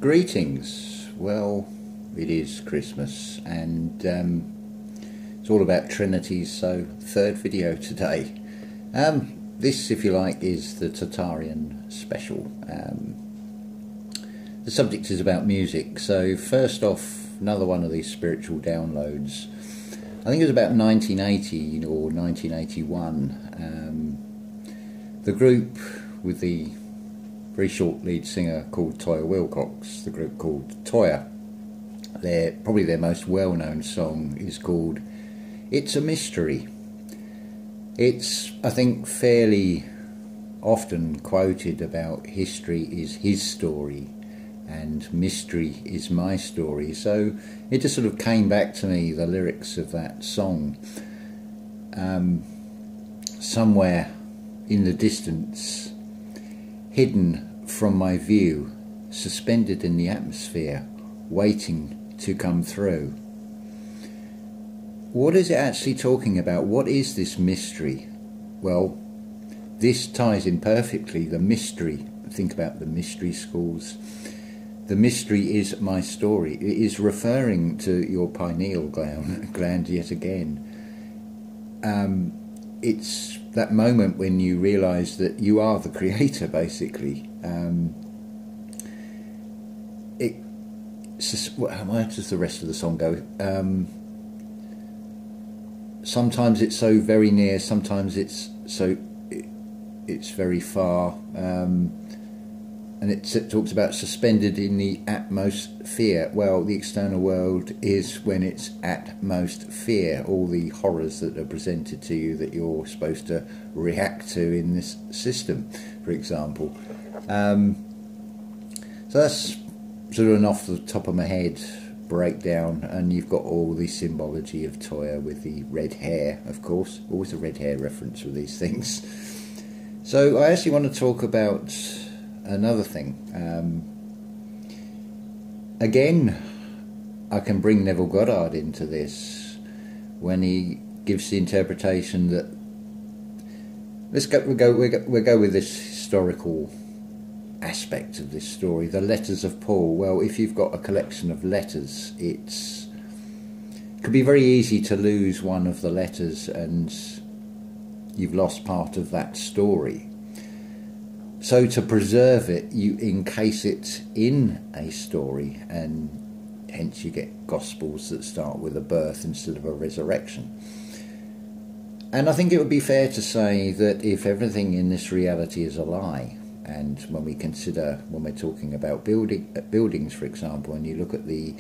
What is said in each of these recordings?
Greetings. Well, it is Christmas and it's all about Trinities, so third video today. This, if you like, is the Tartarian special. The subject is about music, so first off, another one of these spiritual downloads. I think it was about 1980 or 1981. The group with the very short lead singer called Toyah, the group called Toyah. Probably their most well-known song is called It's a Mystery. It's, I think, fairly often quoted about history is his story and mystery is my story. So it just sort of came back to me, the lyrics of that song. Somewhere in the distance, hidden from my view, suspended in the atmosphere, waiting to come through. What is it actually talking about? What is this mystery? Well, this ties in perfectly. The mystery, think about the mystery schools. The mystery is my story. It is referring to your pineal gland yet again. It's that moment when you realise that you are the creator, basically. Where does the rest of the song go? Sometimes it's so very near, sometimes it's very far, and it talks about suspended in the atmosphere. Well, the external world is when it's at most fear, all the horrors that are presented to you that you're supposed to react to in this system, for example. So that's sort of an off the top of my head breakdown, and you've got all the symbology of Toyah with the red hair, of course. Always a red hair reference with these things. So I actually want to talk about another thing. Again, I can bring Neville Goddard into this when he gives the interpretation that we'll go with this historical aspect of this story, the letters of Paul. Well, if you've got a collection of letters, it could be very easy to lose one of the letters and you've lost part of that story. So to preserve it, you encase it in a story, and hence you get Gospels that start with a birth instead of a resurrection. And I think it would be fair to say that if everything in this reality is a lie, and when we're talking about buildings, for example, and you look at the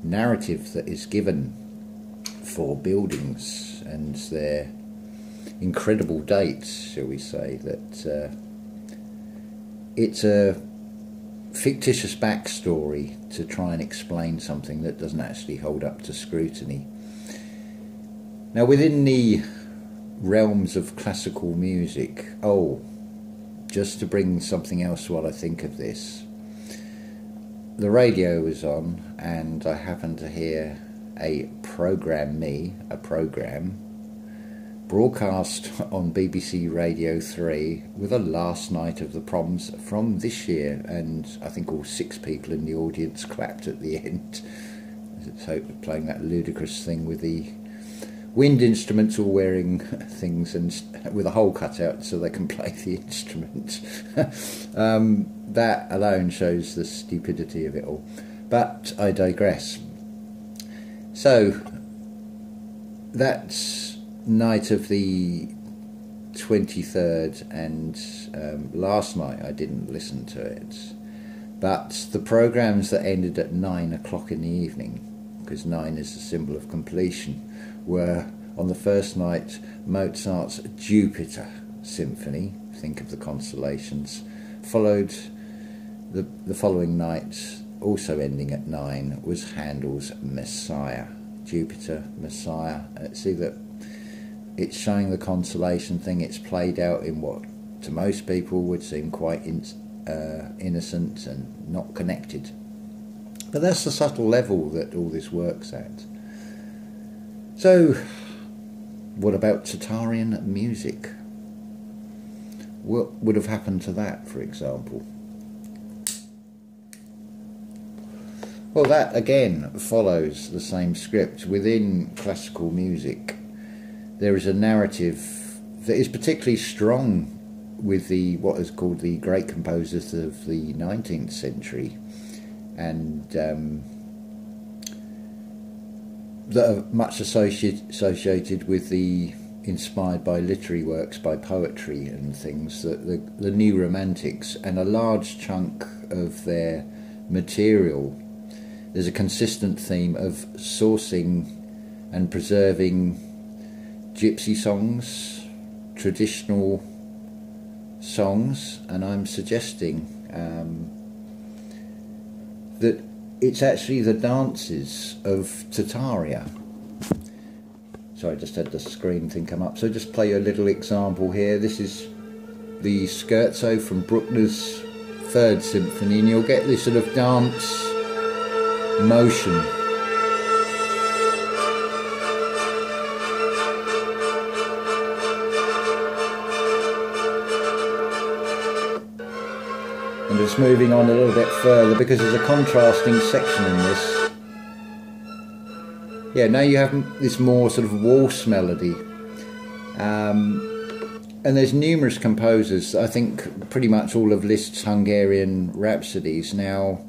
narrative that is given for buildings and their incredible dates, shall we say, that it's a fictitious backstory to try and explain something that doesn't actually hold up to scrutiny. Now, within the realms of classical music, just to bring something else while I think of this, the radio was on and I happened to hear a program broadcast on BBC Radio 3 with a last night of the proms from this year, and I think all 6 people in the audience clapped at the end. So playing that ludicrous thing with the wind instruments all wearing things and with a hole cut out so they can play the instrument. That alone shows the stupidity of it all. But I digress. So that night of the 23rd and last night I didn't listen to it, but the programmes that ended at 9 o'clock in the evening, because 9 is the symbol of completion, were on the first night Mozart's Jupiter Symphony, think of the constellations, followed the following night, also ending at 9, was Handel's Messiah. Jupiter, Messiah. See that it's showing the constellation thing. It's played out in what to most people would seem quite innocent and not connected. But that's the subtle level that all this works at. So, what about Tartarian music? What would have happened to that, for example? Well, that again follows the same script. Within classical music, there is a narrative that is particularly strong with the what is called the great composers of the 19th century, and that are much associated with the inspired by literary works, by poetry and things, the New Romantics, and a large chunk of their material. There's a consistent theme of sourcing and preserving gypsy songs, traditional songs, and I'm suggesting that it's actually the dances of Tartaria. Sorry, I just had the screen thing come up. So just play a little example here. This is the scherzo from Bruckner's Third Symphony, and you'll get this sort of dance motion. And just moving on a little bit further, because there's a contrasting section in this. Yeah, now you have this more sort of waltz melody. And there's numerous composers. I think pretty much all of Liszt's Hungarian Rhapsodies. Now,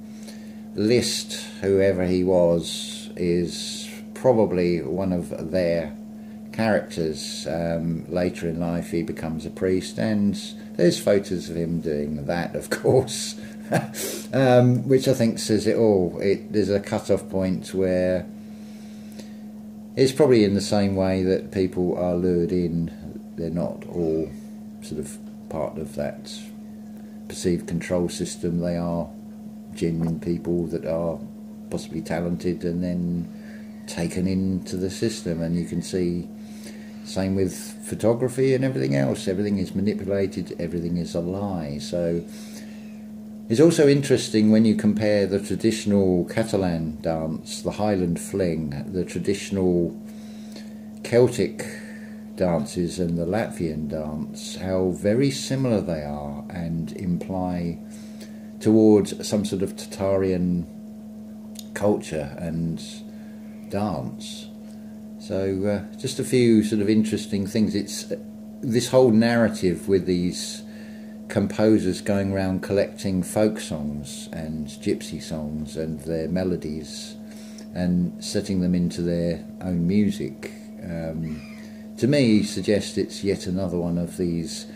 Liszt, whoever he was, is probably one of their characters. Later in life he becomes a priest, and there's photos of him doing that, of course, which I think says it all. There's a cut-off point where it's probably in the same way that people are lured in. They're not all sort of part of that perceived control system. They are genuine people that are possibly talented and then taken into the system. And you can see, same with photography and everything else, everything is manipulated, everything is a lie. So it's also interesting when you compare the traditional Catalan dance, the Highland Fling, the traditional Celtic dances and the Latvian dance, how very similar they are and imply towards some sort of Tartarian culture and dance. So just a few sort of interesting things. It's this whole narrative with these composers going around collecting folk songs and gypsy songs and their melodies and setting them into their own music. To me, suggests it's yet another one of these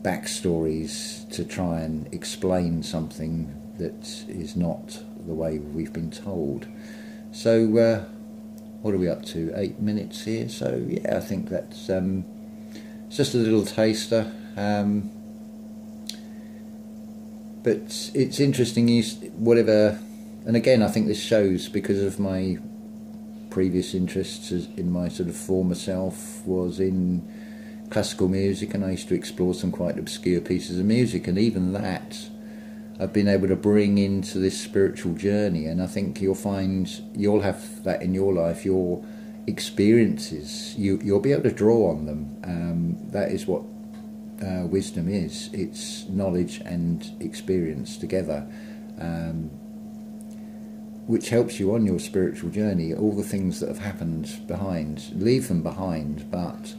backstories to try and explain something that is not the way we've been told. So what are we up to? 8 minutes here. So yeah, I think that's just a little taster. But it's interesting, whatever, and again I think this shows, because of my previous interests in my sort of former self was in classical music, and I used to explore some quite obscure pieces of music, and even that I've been able to bring into this spiritual journey. And I think you'll find you'll have that in your life, your experiences, you'll be able to draw on them. That is what wisdom is. It's knowledge and experience together, which helps you on your spiritual journey. All the things that have happened behind, leave them behind, but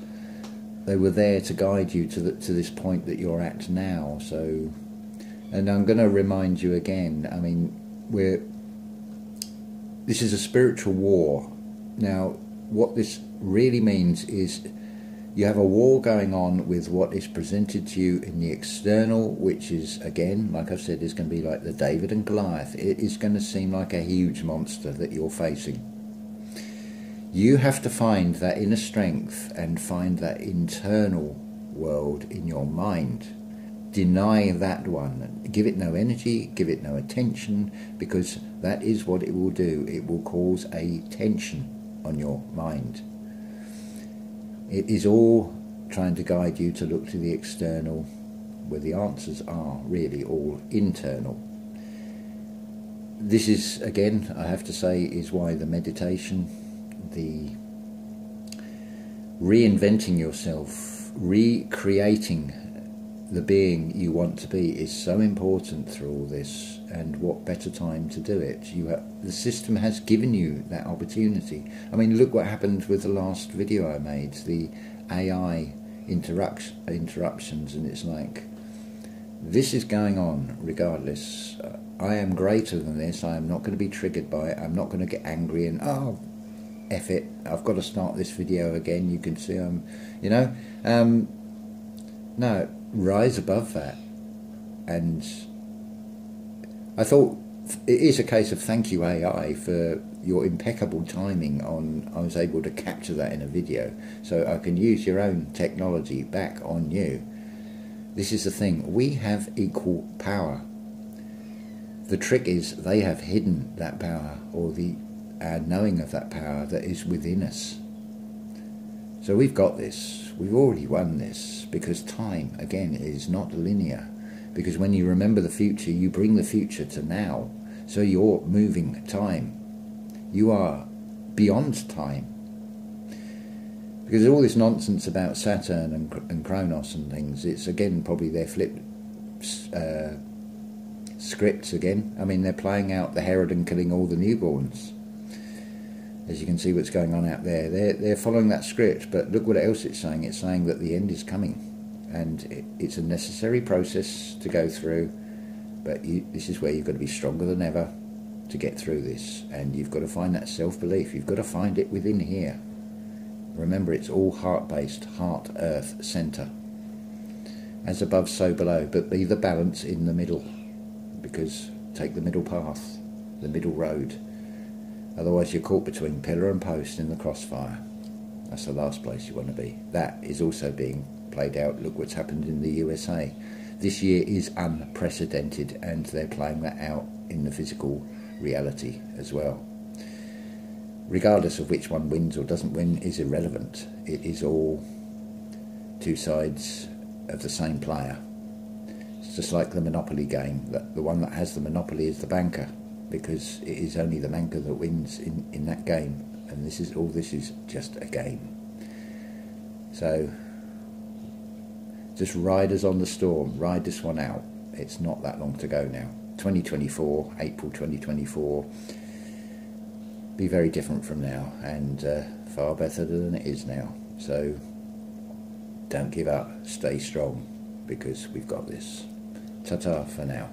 they were there to guide you to this point that you're at now. So, and I'm going to remind you again, I mean, this is a spiritual war. Now, what this really means is you have a war going on with what is presented to you in the external, which is, again, like I've said, is going to be like the David and Goliath. It is going to seem like a huge monster that you're facing. You have to find that inner strength and find that internal world in your mind. Deny that one. Give it no energy, give it no attention, because that is what it will do. It will cause a tension on your mind. It is all trying to guide you to look to the external, where the answers are really all internal. This is, again, I have to say, is why the meditation, the reinventing yourself, recreating the being you want to be is so important through all this, and what better time to do it? The system has given you that opportunity. I mean, look what happened with the last video I made, the AI interruptions, and it's like, this is going on regardless. I am greater than this. I am not going to be triggered by it. I'm not going to get angry and, oh, F it, I've got to start this video again. You can see I'm, you know, no, rise above that. And I thought it is a case of thank you AI for your impeccable timing on, I was able to capture that in a video, so I can use your own technology back on you. This is the thing, we have equal power. The trick is they have hidden that power, or our knowing of that power that is within us. So we've got this, we've already won this, because time, again, is not linear. Because when you remember the future, you bring the future to now. So you're moving time. You are beyond time. Because all this nonsense about Saturn and Kronos and things, it's again probably their flipped scripts again. I mean, they're playing out the Herod and killing all the newborns. As you can see what's going on out there. They're following that script, but look what else it's saying. It's saying that the end is coming. And it's a necessary process to go through, but this is where you've got to be stronger than ever to get through this, and you've got to find that self-belief. You've got to find it within here. Remember, it's all heart-based, heart, earth, centre. As above, so below, but be the balance in the middle, because take the middle path, the middle road. Otherwise you're caught between pillar and post in the crossfire. That's the last place you want to be. That is also being played out. Look what's happened in the USA. This year is unprecedented, and they're playing that out in the physical reality as well. Regardless of which one wins or doesn't win is irrelevant. It is all two sides of the same player. It's just like the Monopoly game. The one that has the monopoly is the banker, because it is only the banker that wins in that game, and this is just a game. So just riders on the storm, ride this one out. It's not that long to go now. 2024, April 2024, be very different from now, and far better than it is now. So don't give up, stay strong, because we've got this. Ta-ta for now.